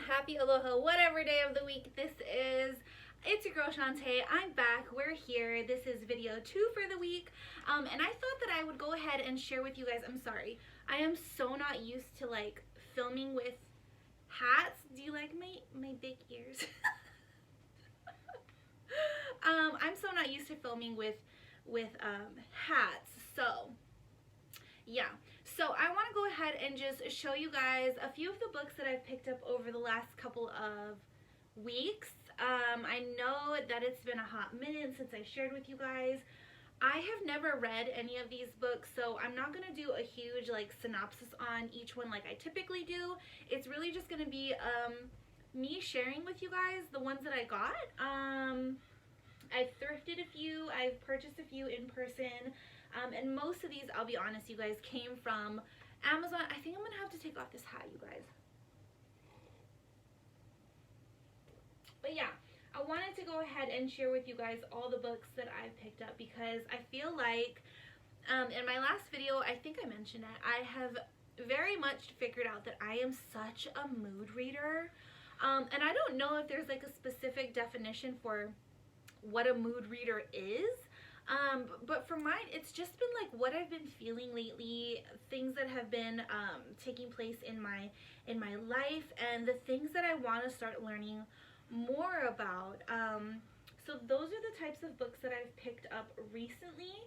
happy aloha, whatever day of the week this is. It's your girl Chantae. I'm back. We're here. This is video 2 for the week. And I thought that I would go ahead and share with you guys. I'm sorry. I am so not used to like filming with hats. Do you like my big ears? I'm so not used to filming with hats. So yeah, so I want to go ahead and just show you guys a few of the books that I've picked up over the last couple of weeks. I know that it's been a hot minute since I shared with you guys. I have never read any of these books, so I'm not going to do a huge like synopsis on each one like I typically do. It's really just going to be me sharing with you guys the ones that I got. I've thrifted a few, I've purchased a few in person. And most of these, I'll be honest, you guys, came from Amazon. I think I'm going to have to take off this hat, you guys. But yeah, I wanted to go ahead and share with you guys all the books that I've picked up because I feel like in my last video, I think I mentioned it, I have very much figured out that I am such a mood reader. And I don't know if there's like a specific definition for what a mood reader is. But for mine, it's just been like what I've been feeling lately, things that have been taking place in my life, and the things that I want to start learning more about. So those are the types of books that I've picked up recently,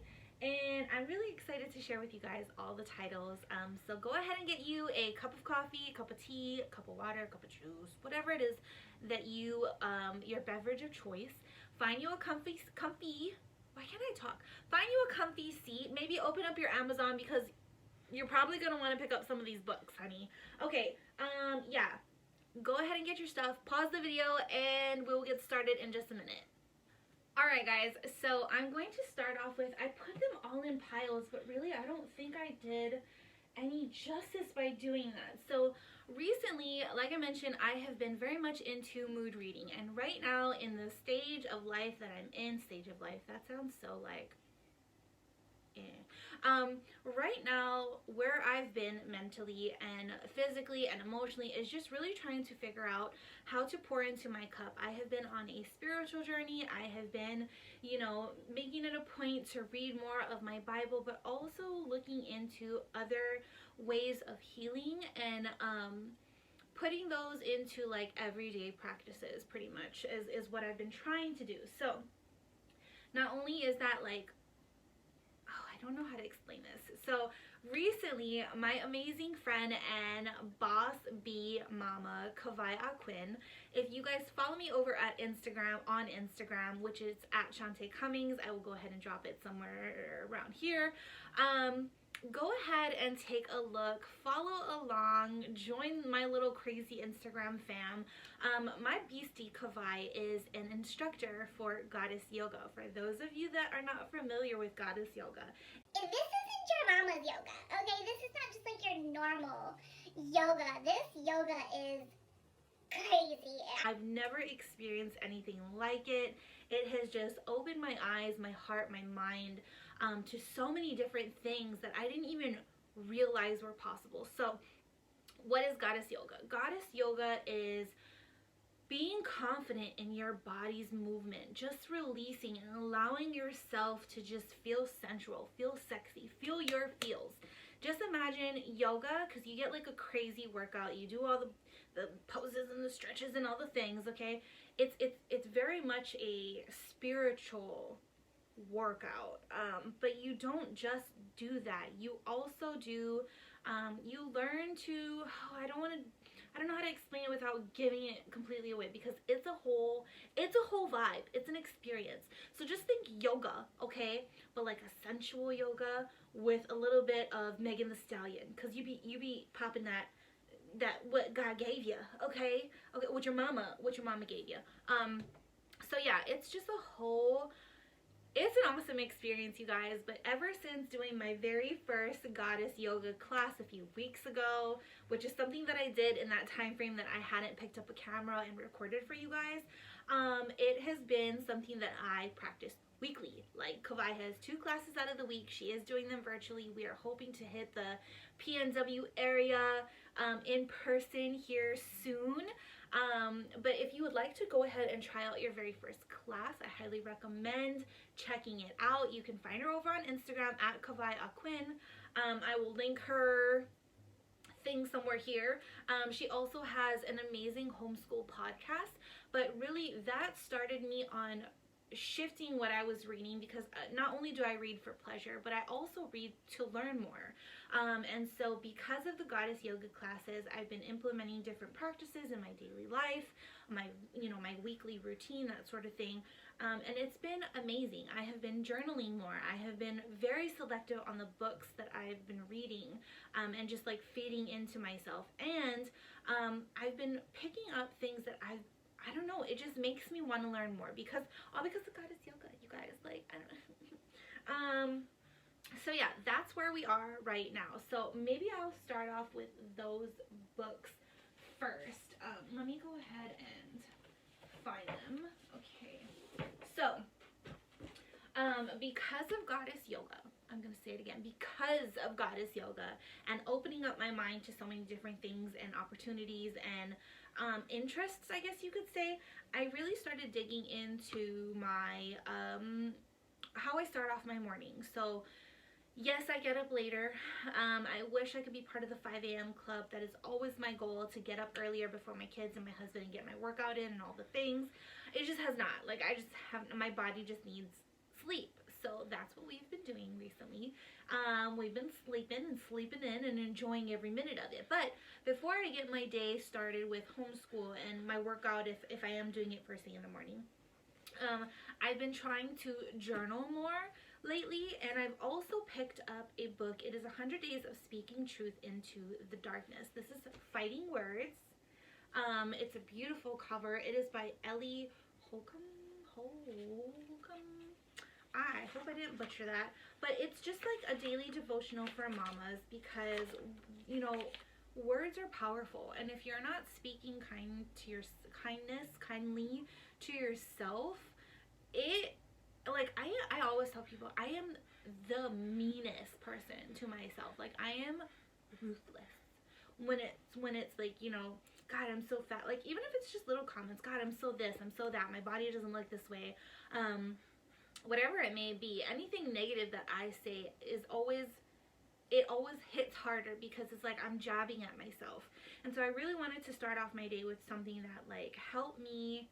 and I'm really excited to share with you guys all the titles. So go ahead and get you a cup of coffee, a cup of tea, a cup of water, a cup of juice, whatever it is that you your beverage of choice. Find you a comfy why can't I talk? Find you a comfy seat. Maybe open up your Amazon because you're probably going to want to pick up some of these books, honey. Okay, yeah. Go ahead and get your stuff. Pause the video and we'll get started in just a minute. Alright guys, so I'm going to start off with, I put them all in piles, but really I don't think I did any justice by doing that. So recently, like I mentioned, I have been very much into mood reading, and right now in the stage of life that I'm in, that sounds so like right now where I've been mentally and physically and emotionally is just really trying to figure out how to pour into my cup. I have been on a spiritual journey. I have been, you know, making it a point to read more of my Bible, but also looking into other ways of healing and putting those into like everyday practices pretty much is what I've been trying to do. So not only is that like, I don't know how to explain this. So recently, my amazing friend and boss bee mama, Kawai Aquin, if you guys follow me over at on Instagram, which is at Chantae Cummings, I will go ahead and drop it somewhere around here. Go ahead and take a look, follow along, join my little crazy Instagram fam. My beastie Kawai is an instructor for Goddess Yoga. For those of you that are not familiar with Goddess Yoga, this isn't your mama's yoga, okay? This is not just like your normal yoga. This yoga is crazy. I've never experienced anything like it. It has just opened my eyes, my heart, my mind to so many different things that I didn't even realize were possible. So what is Goddess Yoga? Goddess Yoga is being confident in your body's movement, just releasing and allowing yourself to just feel sensual, feel sexy, feel your feels. Just imagine yoga, because you get like a crazy workout, you do all the poses and the stretches and all the things, okay? It's very much a spiritual workout, but you don't just do that. You also do you learn to, I don't know how to explain it without giving it completely away, because it's a whole vibe. It's an experience. So just think yoga, okay, but like a sensual yoga with a little bit of Megan Thee Stallion, because you be popping that what God gave you, okay, what your mama gave you. So yeah, it's just it's an awesome experience, you guys. But ever since doing my very first Goddess Yoga class a few weeks ago, which is something that I did in that time frame that I hadn't picked up a camera and recorded for you guys, it has been something that I practiced weekly. Like, Kawai has 2 classes out of the week. She is doing them virtually. We are hoping to hit the PNW area in person here soon. But if you would like to go ahead and try out your very first class, I highly recommend checking it out. You can find her over on Instagram at Kawai Aquin. I will link her thing somewhere here. She also has an amazing homeschool podcast, but really that started me on shifting what I was reading, because not only do I read for pleasure, but I also read to learn more. And so because of the Goddess Yoga classes, I've been implementing different practices in my daily life, my weekly routine, that sort of thing. And it's been amazing. I have been journaling more. I have been very selective on the books that I've been reading, and just like feeding into myself. And I've been picking up things that I don't know, it just makes me want to learn more, because of Goddess Yoga, you guys. Like, I don't know. So yeah, that's where we are right now. So maybe I'll start off with those books first. Let me go ahead and find them. Okay. So, because of Goddess Yoga, I'm going to say it again, because of Goddess Yoga and opening up my mind to so many different things and opportunities and interests, I guess you could say, I really started digging into my, how I start off my morning. So, yes, I get up later. I wish I could be part of the 5 a.m. club. That is always my goal, to get up earlier before my kids and my husband and get my workout in and all the things. It just has not. Like, I just have, my body just needs sleep. So that's what we've been doing recently. We've been sleeping in and enjoying every minute of it. But before I get my day started with homeschool and my workout, if I am doing it first thing in the morning, I've been trying to journal more lately, and I've also picked up a book. It is 100 Days of Speaking Truth into the Darkness. This is Fighting Words. It's a beautiful cover. It is by Ellie Holcomb. I hope I didn't butcher that. But it's just like a daily devotional for mamas, because, you know, words are powerful. And if you're not speaking kindly to yourself, I always tell people, I am the meanest person to myself. Like, I am ruthless when it's like, you know, God, I'm so fat. Like, even if it's just little comments, God, I'm so this, I'm so that, my body doesn't look this way, whatever it may be, anything negative that I say it always hits harder, because it's like I'm jabbing at myself. And so I really wanted to start off my day with something that, like, help me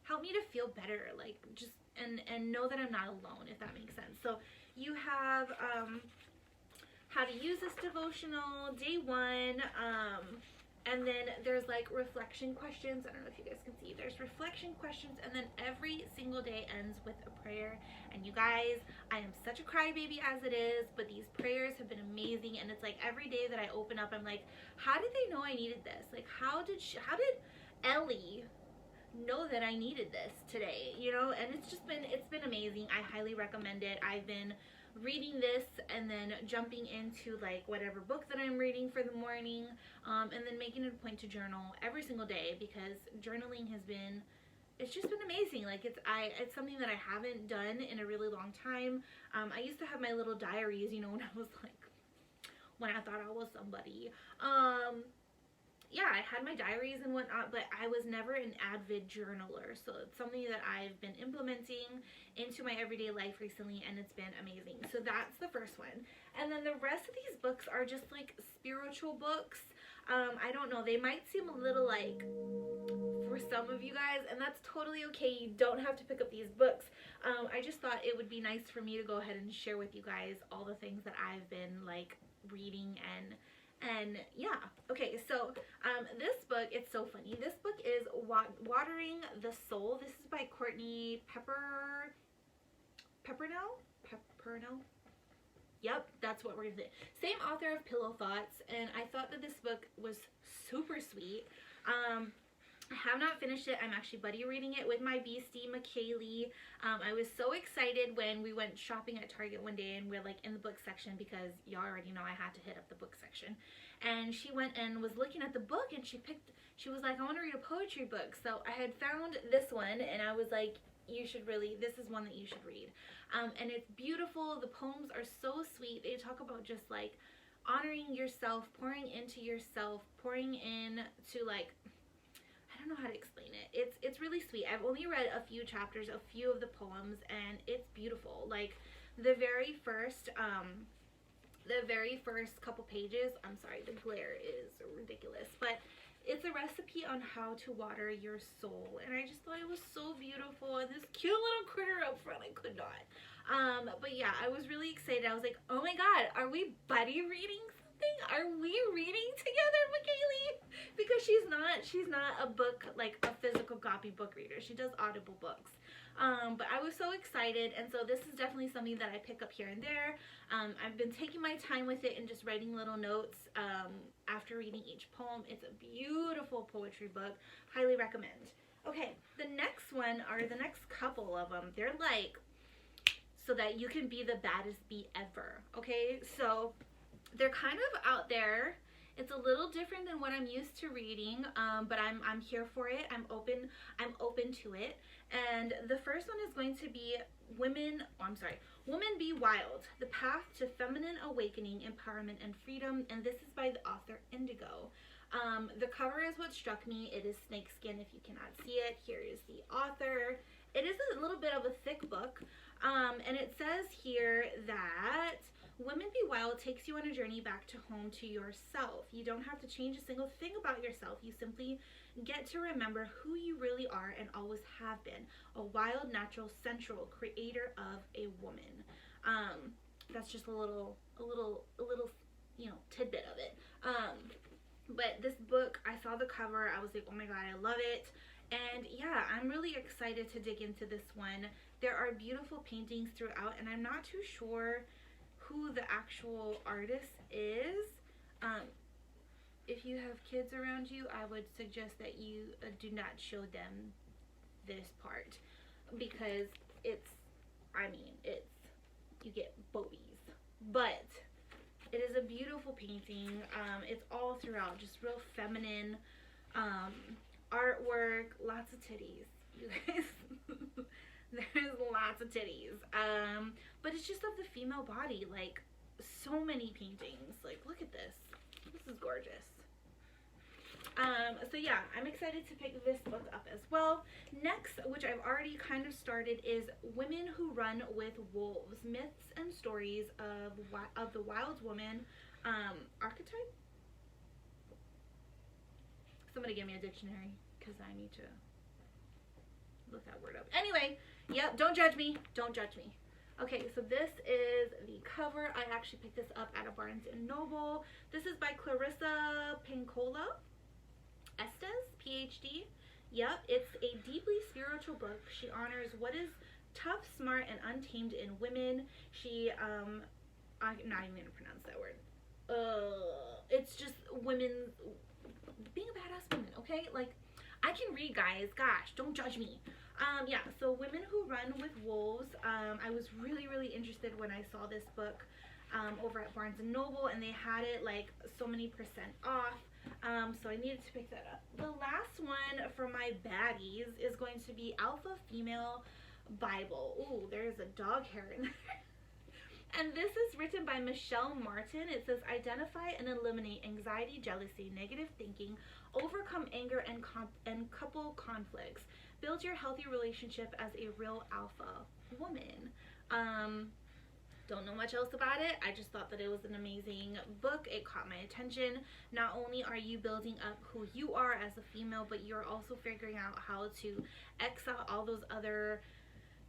to feel better, like, just and know that I'm not alone, if that makes sense. So you have how to use this devotional, day 1, and then there's like reflection questions. I don't know if you guys can see. There's reflection questions, and then every single day ends with a prayer. And you guys, I am such a crybaby as it is, but these prayers have been amazing. And it's like every day that I open up, I'm like, how did they know I needed this? Like, how did Ellie know that I needed this today, you know? And it's been amazing. I highly recommend it. I've been reading this and then jumping into like whatever book that I'm reading for the morning, and then making it a point to journal every single day, because journaling it's just been amazing. Like, it's something that I haven't done in a really long time. I used to have my little diaries, you know, when I thought I was somebody. Yeah, I had my diaries and whatnot, but I was never an avid journaler. So it's something that I've been implementing into my everyday life recently, and it's been amazing. So that's the first one. And then the rest of these books are just like spiritual books. I don't know, they might seem a little like, for some of you guys, and that's totally okay. You don't have to pick up these books. I just thought it would be nice for me to go ahead and share with you guys all the things that I've been like reading and yeah. Okay, so this book, it's so funny. This book is Watering the Soul. This is by Courtney Peppernell. Yep, that's what we're gonna say. Same author of Pillow Thoughts, and I thought that this book was super sweet. I have not finished it. I'm actually buddy reading it with my beastie, McKaylee. I was so excited when we went shopping at Target one day and we're like in the book section, because y'all already know I had to hit up the book section. And she went and was looking at the book, and she was like, I want to read a poetry book. So I had found this one, and I was like, this is one that you should read. And it's beautiful. The poems are so sweet. They talk about just like honoring yourself, pouring into yourself, pouring in to like, I don't know how to explain it. It's really sweet. I've only read a few chapters, a few of the poems, and it's beautiful. Like the very first couple pages, I'm sorry, the glare is ridiculous, but it's a recipe on how to water your soul, and I just thought it was so beautiful, and this cute little critter up front, I could not. But yeah, I was really excited. I was like, oh my god, are we buddy reading something? Are we reading together, McKaylee? Because she's not a book, like a physical copy book reader. She does Audible books. But I was so excited, and so this is definitely something that I pick up here and there. I've been taking my time with it and just writing little notes after reading each poem. It's a beautiful poetry book. Highly recommend. Okay, the next one, or the next couple of them, they're like, so that you can be the baddest bee ever. Okay, so they're kind of out there. It's a little different than what I'm used to reading, but I'm here for it. I'm open to it. And the first one is going to be Women Be Wild, The Path to Feminine Awakening, Empowerment, and Freedom. And this is by the author Indigo. The cover is what struck me. It is snakeskin if you cannot see it. Here is the author. It is a little bit of a thick book. And it says here that Women Be Wild takes you on a journey back to home to yourself. You don't have to change a single thing about yourself. You simply get to remember who you really are and always have been. A wild, natural, sensual creator of a woman. That's just a little, you know, tidbit of it. But this book, I saw the cover. I was like, oh my god, I love it. And yeah, I'm really excited to dig into this one. There are beautiful paintings throughout, and I'm not too sure who the actual artist is. If you have kids around you, I would suggest that you do not show them this part, because you get bobies. But it is a beautiful painting. It's all throughout, just real feminine artwork, lots of titties, you guys. There's lots of titties. But it's just of the female body, like so many paintings. Like, look at this. This is gorgeous. So yeah, I'm excited to pick this book up as well. Next, which I've already kind of started, is Women Who Run with Wolves, Myths and Stories of the Wild Woman Archetype. Somebody give me a dictionary, because I need to look that word up. Anyway, yep, don't judge me. Don't judge me. Okay, so this is the cover. I actually picked this up at a Barnes & Noble. This is by Clarissa Pinkola Estes, PhD. Yep, it's a deeply spiritual book. She honors what is tough, smart, and untamed in women. She, I'm not even gonna pronounce that word. It's just women being a badass woman, okay? Like, I can read, guys. Gosh, don't judge me. Yeah, so Women Who Run with Wolves. I was really interested when I saw this book over at Barnes & Noble, and they had it like so many % off. So I needed to pick that up. The last one for my baddies is going to be Alpha Female Bible. Ooh, there's a dog hair in there. And this is written by Michelle Martin. It says, identify and eliminate anxiety, jealousy, negative thinking, overcome anger and couple conflicts. Build your healthy relationship as a real alpha woman. Don't know much else about it. I just thought that it was an amazing book. It caught my attention. Not only are you building up who you are as a female, but you're also figuring out how to X out all those other,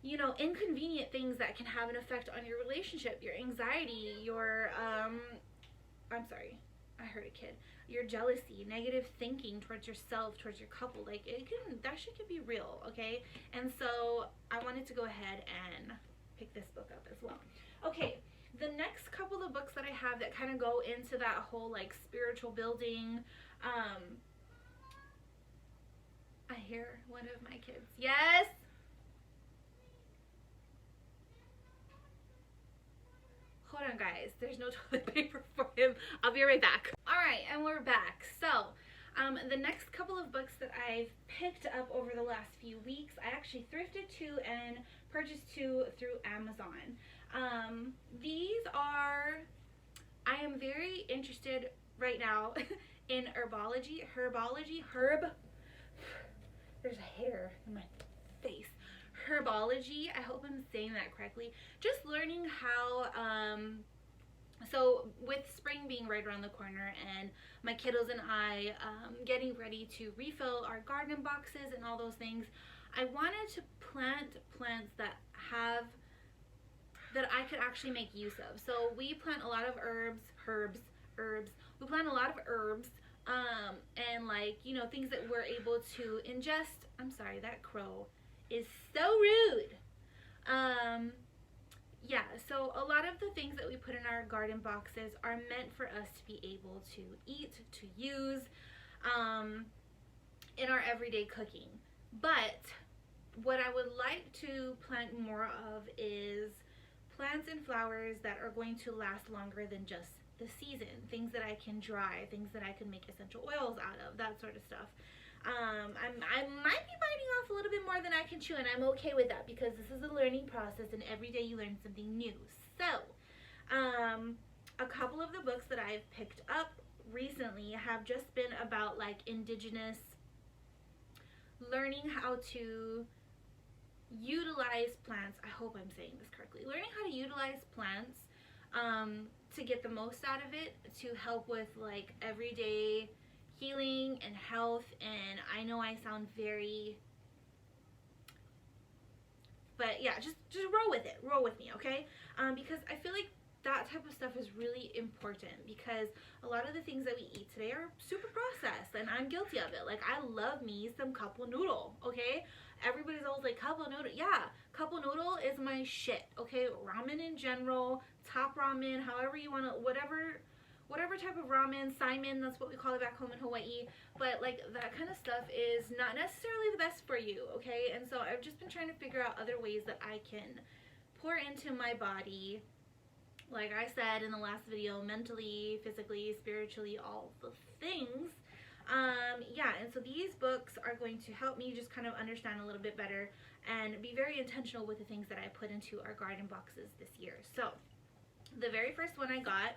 you know, inconvenient things that can have an effect on your relationship, your anxiety, your, I'm sorry, I heard a kid, your jealousy, negative thinking towards yourself, towards your couple. Like, that shit can be real, okay? And so I wanted to go ahead and pick this book up as well. Okay, the next couple of books that I have that kind of go into that whole, like, spiritual building, I hear one of my kids. Yes! Hold on, guys. There's no toilet paper for him. I'll be right back. Alright, and we're back. So, The next couple of books that I've picked up over the last few weeks, I actually thrifted 2 and purchased 2 through Amazon. These are, I am very interested right now in Herbalogy, there's a hair in my face. Herbalogy, I hope I'm saying that correctly. Just learning how, so with spring being right around the corner and my kiddos and I getting ready to refill our garden boxes and all those things, I wanted to plant plants that I could actually make use of. So we plant a lot of herbs. We plant a lot of herbs and, like, you know, things that we're able to ingest. I'm sorry, that crow is so rude. Yeah, so a lot of the things that we put in our garden boxes are meant for us to be able to eat, to use in our everyday cooking. But what I would like to plant more of is plants and flowers that are going to last longer than just the season. Things that I can dry, things that I can make essential oils out of, that sort of stuff. I might be biting off a little bit more than I can chew, and I'm okay with that because this is a learning process and every day you learn something new. So, a couple of the books that I've picked up recently have just been about, like, indigenous, learning how to utilize plants. I hope I'm saying this correctly. Learning how to utilize plants to get the most out of it, to help with, like, everyday healing and health. And I know I sound very, but yeah, just roll with it, roll with me, okay? Because I feel like that type of stuff is really important, because a lot of the things that we eat today are super processed, and I'm guilty of it. Like, I love me some couple noodle, okay? Everybody's always like, couple noodle. Yeah, couple noodle is my shit, okay? Ramen in general, top ramen, however you want to, whatever type of ramen, Simon, that's what we call it back home in Hawaii. But, like, that kind of stuff is not necessarily the best for you, okay? And so I've just been trying to figure out other ways that I can pour into my body, like I said in the last video, mentally, physically, spiritually, all the things. Yeah, and so these books are going to help me just kind of understand a little bit better and be very intentional with the things that I put into our garden boxes this year. So the very first one I got,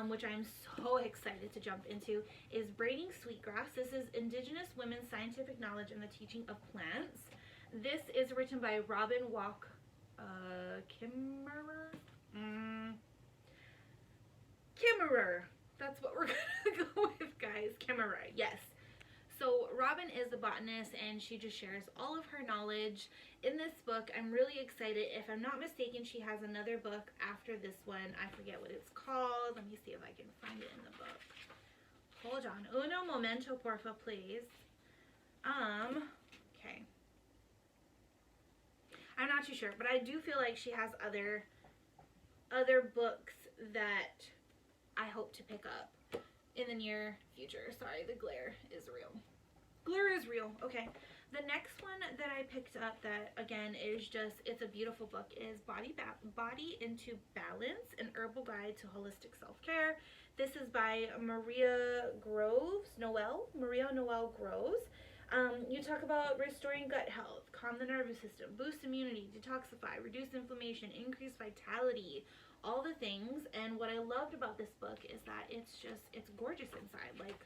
which I'm so excited to jump into, is Braiding Sweetgrass. This is Indigenous Women's Scientific Knowledge and the Teaching of Plants. This is written by Robin Kimmerer. That's what we're gonna go with, guys. Kimmerer, yes. So Robin is a botanist, and she just shares all of her knowledge in this book. I'm really excited. If I'm not mistaken, she has another book after this one. I forget what it's called. Let me see if I can find it in the book. Hold on. Uno momento, porfa, please. Okay. I'm not too sure, but I do feel like she has other books that I hope to pick up in the near future. Sorry, the glare is real. Glare is real. Okay. The next one that I picked up that, again, is just, it's a beautiful book, is Body into Balance, an Herbal Guide to Holistic Self-Care. This is by Maria Noel Groves. You talk about restoring gut health, calm the nervous system, boost immunity, detoxify, reduce inflammation, increase vitality, all the things. And what I loved about this book is that it's gorgeous inside. Like,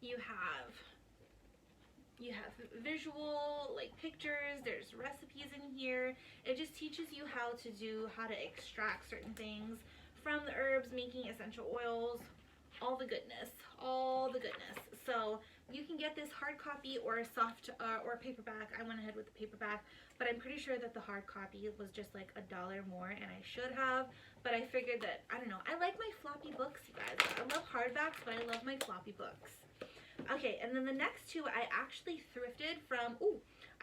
you have visual, like, pictures, there's recipes in here. It just teaches you how to extract certain things from the herbs, making essential oils, all the goodness. So you can get this hard copy or a soft or paperback. I went ahead with the paperback, but I'm pretty sure that the hard copy was just like $1 more, and I should have, but I figured that, I don't know, I like my floppy books, you guys. I love hardbacks, but I love my floppy books. Okay, and then the next two I actually thrifted from,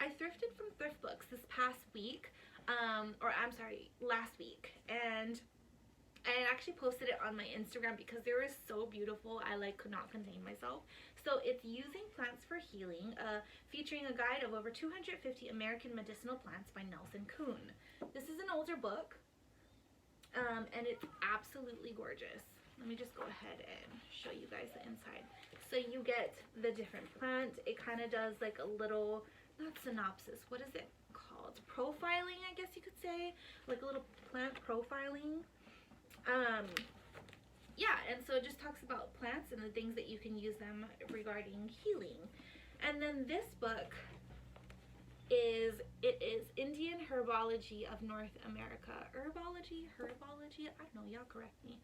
I thrifted from Thrift Books this past week, last week, and I actually posted it on my Instagram because they were so beautiful. I could not contain myself. So it's Using Plants for Healing, featuring a guide of over 250 American medicinal plants by Nelson Kuhn. This is an older book, and it's absolutely gorgeous. Let me just go ahead and show you guys the inside. So you get the different plant. It kind of does like a little, not synopsis, what is it called? Profiling, I guess you could say. Like a little plant profiling. Yeah, and so it just talks about plants and the things that you can use them regarding healing. And then this book is Indian Herbology of North America. Herbology? I don't know, y'all correct me.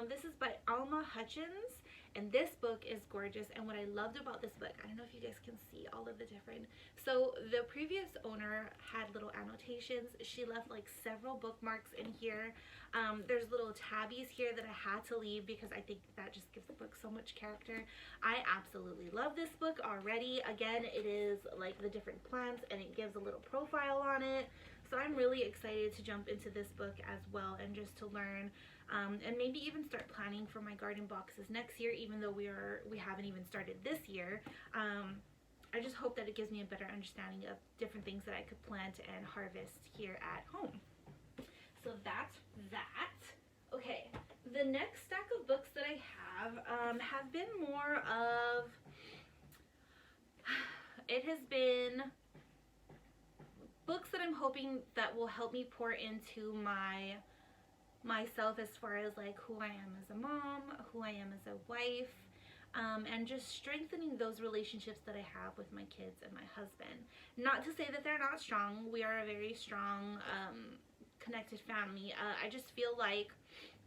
This is by Alma Hutchins, and this book is gorgeous. And what I loved about this book, I don't know if you guys can see all of the different, so the previous owner had little annotations. She left like several bookmarks in here. There's little tabbies here that I had to leave because I think that just gives the book so much character. I absolutely love this book already. Again, it is like the different plants and it gives a little profile on it. So I'm really excited to jump into this book as well and just to learn and maybe even start planning for my garden boxes next year, even though we haven't even started this year. I just hope that it gives me a better understanding of different things that I could plant and harvest here at home. So that's that. Okay, the next stack of books that I have been more of, it has been books that I'm hoping that will help me pour into myself as far as like who I am as a mom, who I am as a wife, and just strengthening those relationships that I have with my kids and my husband. Not to say that they're not strong. We are a very strong, connected family. I just feel like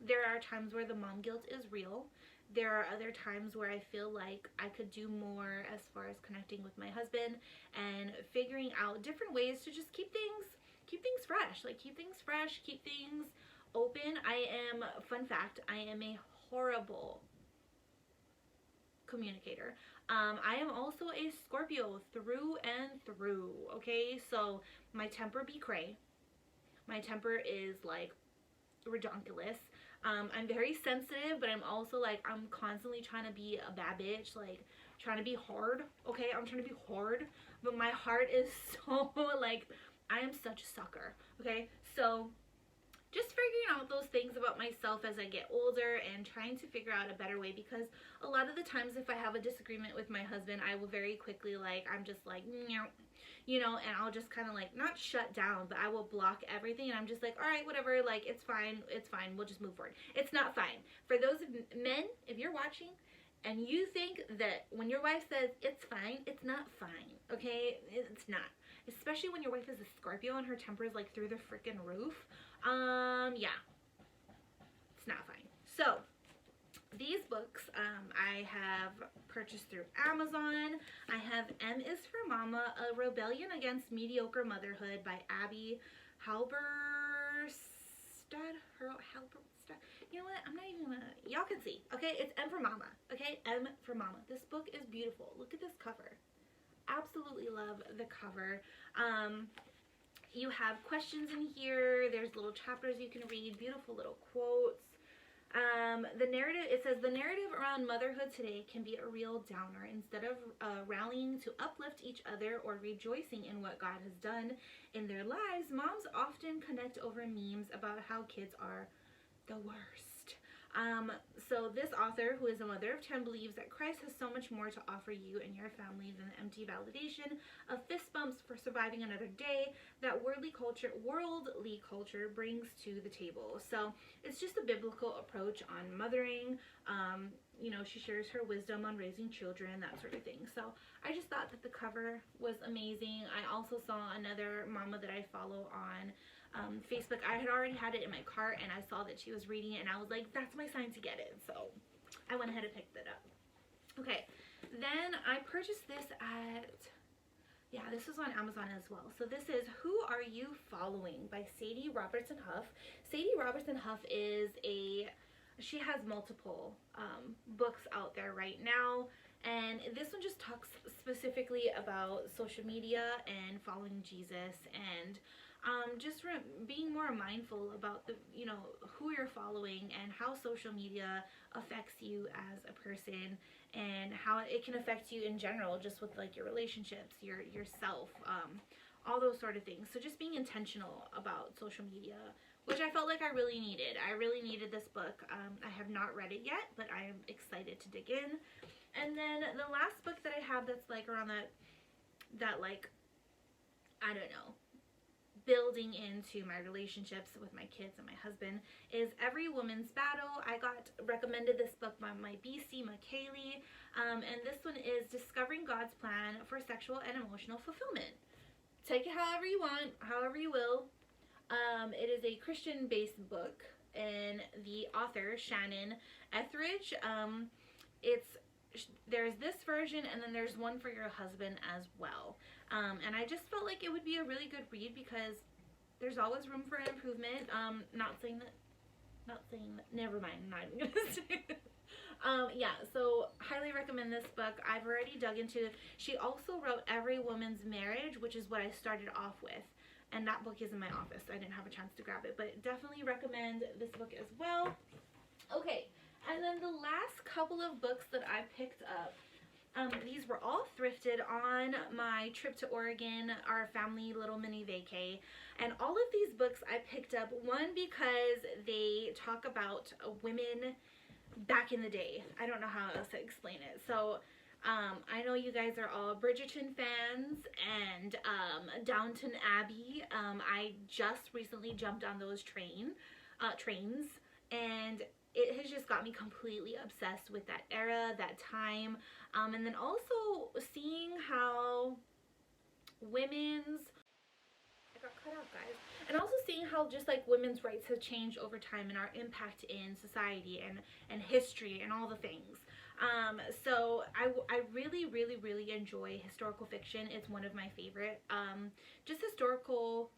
there are times where the mom guilt is real. There are other times where I feel like I could do more as far as connecting with my husband and figuring out different ways to just keep things fresh. Like keep things fresh, keep things open. Fun fact, I am a horrible communicator. I am also a Scorpio through and through, okay? So my temper be cray. My temper is like redonkulous. I'm very sensitive, but I'm also like, I'm constantly trying to be a bad bitch, like trying to be hard, okay? I'm trying to be hard, but my heart is so like, I am such a sucker, okay? So just figuring out those things about myself as I get older and trying to figure out a better way, because a lot of the times if I have a disagreement with my husband, I will very quickly like, I'm just like, you know, and I'll just kind of like, not shut down, but I will block everything, and I'm just like, all right, whatever, like, it's fine, we'll just move forward. It's not fine. For those of men, if you're watching and you think that when your wife says it's fine, it's not fine, okay? It's not. Especially when your wife is a Scorpio and her temper is like through the freaking roof. Yeah, it's not fine. So these books I have purchased through Amazon. I have M is for Mama, A Rebellion Against Mediocre Motherhood by Abby Halberstad. You know what? I'm not even gonna, y'all can see, okay? It's M for Mama, okay? M for Mama. This book is beautiful. Look at this cover. Absolutely love the cover. You have questions in here. There's little chapters you can read, beautiful little quotes. The narrative, it says, the narrative around motherhood today can be a real downer. Instead of rallying to uplift each other or rejoicing in what God has done in their lives, moms often connect over memes about how kids are the worst. So this author, who is a mother of 10, believes that Christ has so much more to offer you and your family than the empty validation of fist bumps for surviving another day that worldly culture brings to the table. So it's just a biblical approach on mothering. You know, she shares her wisdom on raising children, that sort of thing. So I just thought that the cover was amazing. I also saw another mama that I follow on Facebook. I had already had it in my cart, and I saw that she was reading it, and I was like, that's my sign to get it. So I went ahead and picked it up. Okay, then I purchased this at, yeah, this was on Amazon as well. So this is Who Are You Following by Sadie Robertson Huff. Sadie Robertson Huff is she has multiple books out there right now, and this one just talks specifically about social media and following Jesus, and just being more mindful about the, you know, who you're following and how social media affects you as a person, and how it can affect you in general, just with like your relationships, yourself, all those sort of things. So just being intentional about social media, which I felt like I really needed. I really needed this book. I have not read it yet, but I am excited to dig in. And then the last book that I have that's like around that like, I don't know, building into my relationships with my kids and my husband is Every Woman's Battle. I got recommended this book by my BC McKaylee, and this one is Discovering God's Plan for Sexual and Emotional Fulfillment. Take it however you want, however you will. It is a Christian-based book, and the author, Shannon Etheridge, there's this version, and then there's one for your husband as well. And I just felt like it would be a really good read because there's always room for improvement. Never mind, I'm not even gonna say it. Yeah, so highly recommend this book. I've already dug into it. She also wrote Every Woman's Marriage, which is what I started off with. And that book is in my office. I didn't have a chance to grab it, but definitely recommend this book as well. Okay, and then the last couple of books that I picked up, these were all thrifted on my trip to Oregon, our family little mini vacay. And all of these books I picked up, one, because they talk about women back in the day. I don't know how else to explain it. So I know you guys are all Bridgerton fans and Downton Abbey. I just recently jumped on those trains, and it has just got me completely obsessed with that era, that time, and then also seeing how women's, I got cut out, guys, and also seeing how just like women's rights have changed over time and our impact in society and history and all the things. So I really, really, really enjoy historical fiction. It's one of my favorite, just historical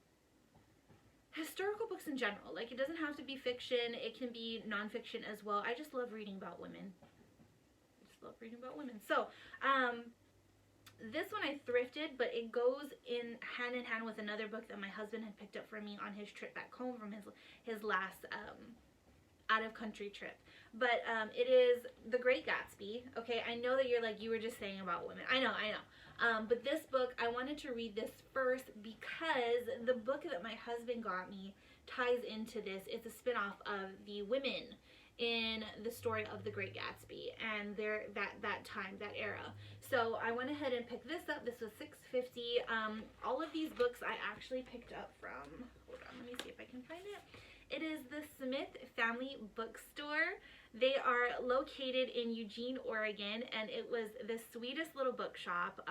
books in general. Like, it doesn't have to be fiction. It can be nonfiction as well. I just love reading about women. So, this one I thrifted, but it goes hand in hand with another book that my husband had picked up for me on his trip back home from his last, out of country trip. But it is The Great Gatsby. Okay, I know that you're like, you were just saying about women. I know. But this book, I wanted to read this first because the book that my husband got me ties into this. It's a spin-off of the women in the story of The Great Gatsby and that time, that era. So I went ahead and picked this up. This was $6.50. All of these books I actually picked up from, hold on, let me see if I can find it. It is the Smith Family Bookstore. They are located in Eugene, Oregon, and it was the sweetest little bookshop.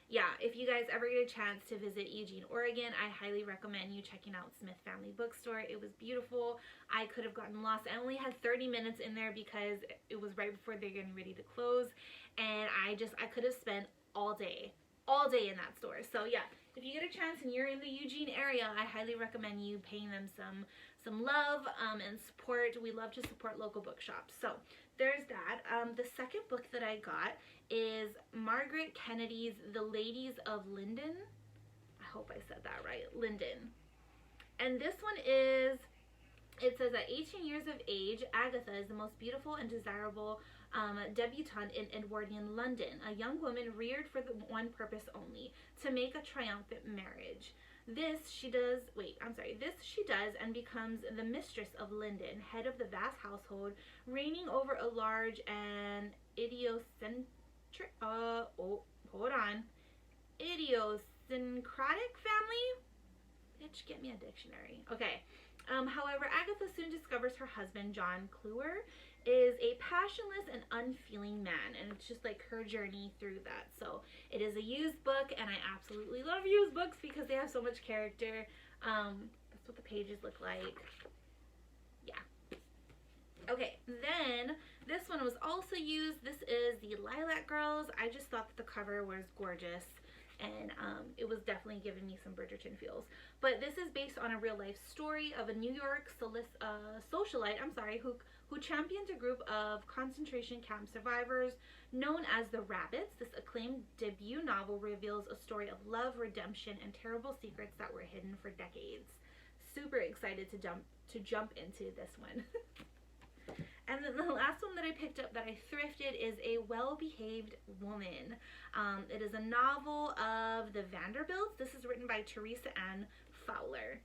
Yeah, if you guys ever get a chance to visit Eugene, Oregon, I highly recommend you checking out Smith Family Bookstore. It was beautiful. I could have gotten lost. I only had 30 minutes in there because it was right before they're getting ready to close, and I could have spent all day in that store. So yeah, if you get a chance and you're in the Eugene area, I highly recommend you paying them some love and support. We love to support local bookshops. So there's that. The second book that I got is Margaret Kennedy's The Ladies of Linden. I hope I said that right, Linden. And this one is, it says at 18 years of age, Agatha is the most beautiful and desirable debutante in Edwardian London, a young woman reared for the one purpose only, to make a triumphant marriage. This she does and becomes the mistress of Linden, head of the vast household, reigning over a large and idiosyncratic family. Bitch, get me a dictionary. Okay. However, Agatha soon discovers her husband, John Cluer, is a passionless and unfeeling man, and it's just like her journey through that. So it is a used book, and I absolutely love used books because they have so much character. That's what the pages look like. Yeah. Okay, then this one was also used. This is the Lilac Girls. I just thought that the cover was gorgeous, and it was definitely giving me some Bridgerton feels. But this is based on a real life story of a New York socialite, who championed a group of concentration camp survivors known as the Rabbits. This acclaimed debut novel reveals a story of love, redemption, and terrible secrets that were hidden for decades. Super excited to jump into this one. And then the last one that I picked up that I thrifted is A Well-Behaved Woman. It is a novel of the Vanderbilts. This is written by Teresa Ann Fowler.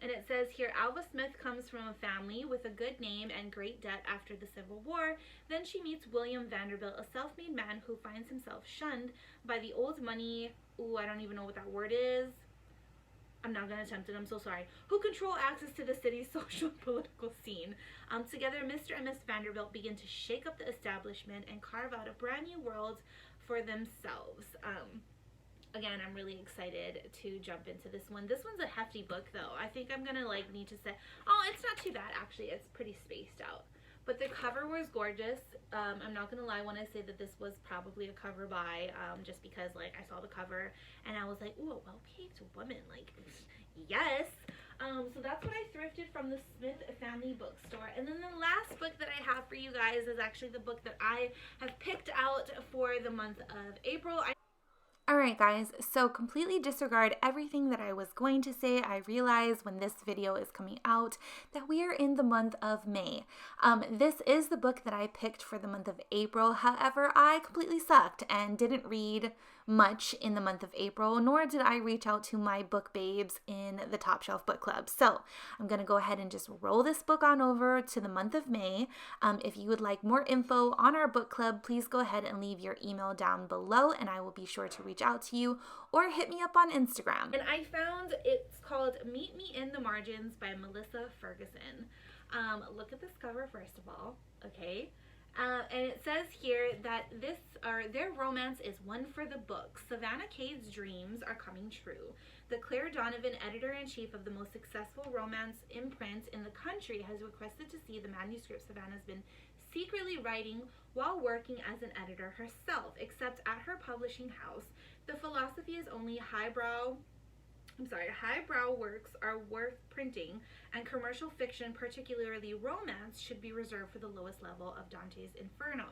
And it says here, Alva Smith comes from a family with a good name and great debt after the Civil War. Then she meets William Vanderbilt, a self-made man who finds himself shunned by the old money, ooh, I don't even know what that word is. I'm not going to attempt it, I'm so sorry, who control access to the city's social and political scene. Together, Mr. and Miss Vanderbilt begin to shake up the establishment and carve out a brand new world for themselves. Again, I'm really excited to jump into this one. This one's a hefty book, though. I think I'm going to, like, need to say, oh, it's not too bad, actually. It's pretty spaced out. But the cover was gorgeous. I'm not going to lie when I say that this was probably a cover buy, just because, like, I saw the cover and I was like, ooh, a well-paid woman. Like, yes. So that's what I thrifted from the Smith Family Bookstore. And then the last book that I have for you guys is actually the book that I have picked out for the month of April. Alright guys, so completely disregard everything that I was going to say. I realize when this video is coming out that we are in the month of May. This is the book that I picked for the month of April. However, I completely sucked and didn't read much in the month of April, nor did I reach out to my book babes in the Top Shelf Book Club. So I'm going to go ahead and just roll this book on over to the month of May. If you would like more info on our book club, please go ahead and leave your email down below and I will be sure to reach out to you or hit me up on Instagram. And I found it's called Meet Me in the Margins by Melissa Ferguson. Look at this cover first of all, okay? And it says here that their romance is one for the books. Savannah Cade's dreams are coming true. The Claire Donovan, editor-in-chief of the most successful romance imprint in the country, has requested to see the manuscript Savannah's been secretly writing while working as an editor herself. Except at her publishing house, the philosophy is only highbrow works are worth printing, and commercial fiction, particularly romance, should be reserved for the lowest level of Dante's Inferno.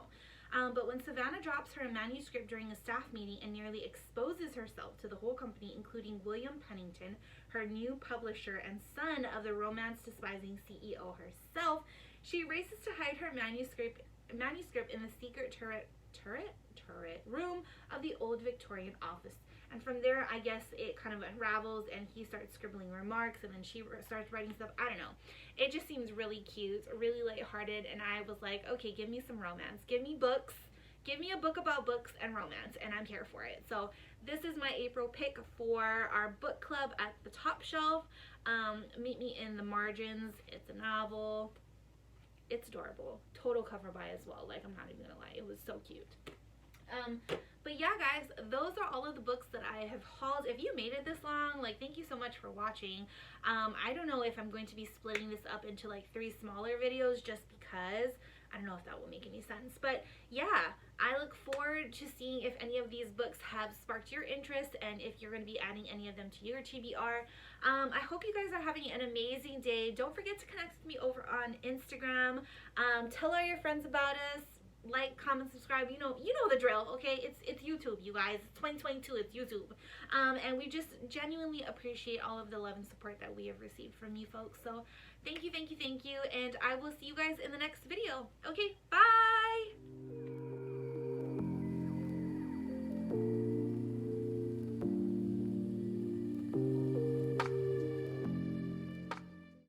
But when Savannah drops her manuscript during a staff meeting and nearly exposes herself to the whole company, including William Pennington, her new publisher and son of the romance-despising CEO herself, she races to hide her manuscript in the secret turret room of the old Victorian office. And from there, I guess it kind of unravels and he starts scribbling remarks and then she starts writing stuff. I don't know. It just seems really cute, really lighthearted, and I was like, okay, give me some romance. Give me books. Give me a book about books and romance, and I'm here for it. So this is my April pick for our book club at the Top Shelf. Meet Me in the Margins. It's a novel. It's adorable. Total cover buy as well. Like, I'm not even gonna lie. It was so cute. But yeah, guys, those are all of the books that I have hauled. If you made it this long, like, thank you so much for watching. I don't know if I'm going to be splitting this up into like 3 smaller videos just because I don't know if that will make any sense. But yeah, I look forward to seeing if any of these books have sparked your interest and if you're going to be adding any of them to your TBR. I hope you guys are having an amazing day. Don't forget to connect with me over on Instagram. Tell all your friends about us. Like, comment, subscribe. You know the drill, okay? It's YouTube, you guys. It's 2022, it's YouTube. And we just genuinely appreciate all of the love and support that we have received from you folks. So thank you, and I will see you guys in the next video. Okay, bye!